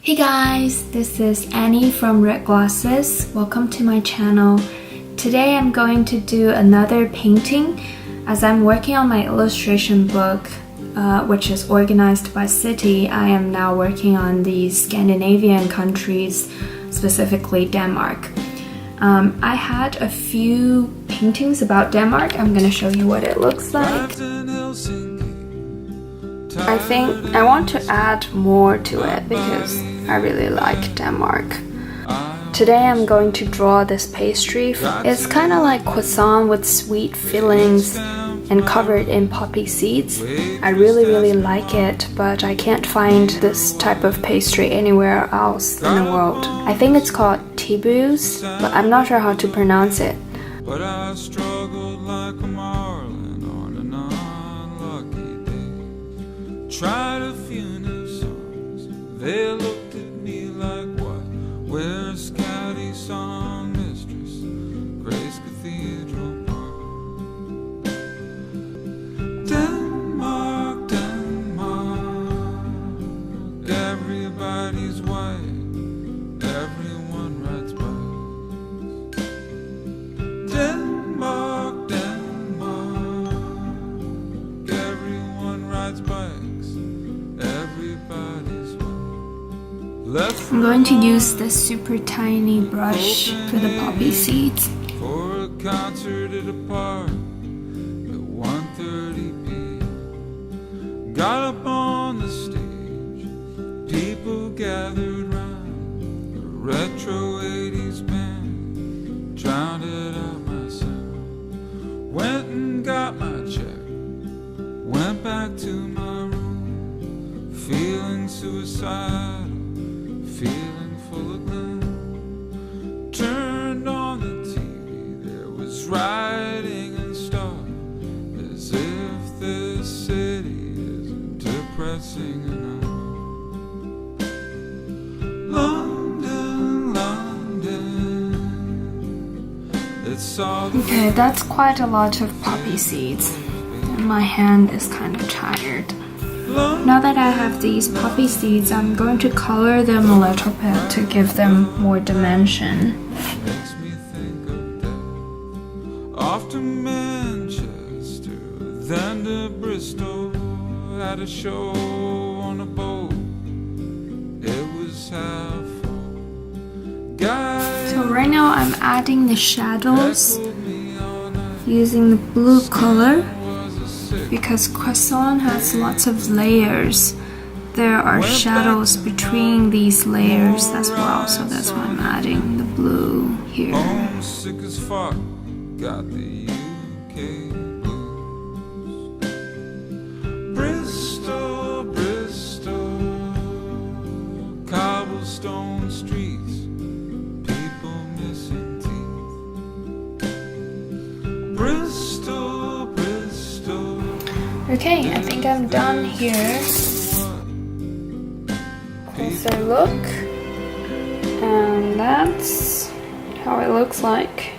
Hey guys, this is Annie from Red Glasses. Welcome to my channel. Today I'm going to do another painting as I'm working on my illustration book, which is organized by city. I am now working on the Scandinavian countries, specifically Denmark. I had a few paintings about Denmark. I'm going to show you what it looks like. I think I want to add more to it because I really like Denmark. Today I'm going to draw this pastry. It's kind of like croissant with sweet fillings and covered in poppy seeds. I really like it, but I can't find this type of pastry anywhere else in the world. I think it's called Tebirkes, but I'm not sure how to pronounce it. But I struggled like a marlin on an unlucky day. Tried a few new songs, they looked at me like, what? Where's Scotty song mistress? Grace Cathedral Park. Denmark, Denmark, everybody's white, everyone rides bikes. Denmark, Denmark, everyone rides bikes, everybody's white. I'm going to use this super tiny brush for the poppy seeds. For a concert at a park at 1:30 p.m. Got up on the stage, people gathered round the retro 80s band, drowned it out my sound. Went and got my check, went back to my room, feeling suicidal, feeling full of gloom. Turned on the TV, there was writing and stuff, as if this city isn't depressing enough. London, London, it's all the Okay, that's quite a lot of poppy seeds. And my hand is kind of tired. Now that I have these poppy seeds, I'm going to color them a little bit to give them more dimension. makes me think of death. Off to Manchester, then to Bristol. Had a show on a boat, it was half full. Guy So right now I'm adding the shadows echoed me all night, using the blue color was a sick. because croissant has lots of layers. There are shadows between these layers as well, so that's why I'm adding the blue here. Homesick as fuck, got the UK blues. Bristol, Bristol, cobblestone streets, people missing teeth. Bristol, Bristol. Okay, I think I'm done here. Closer look. And that's how it looks like.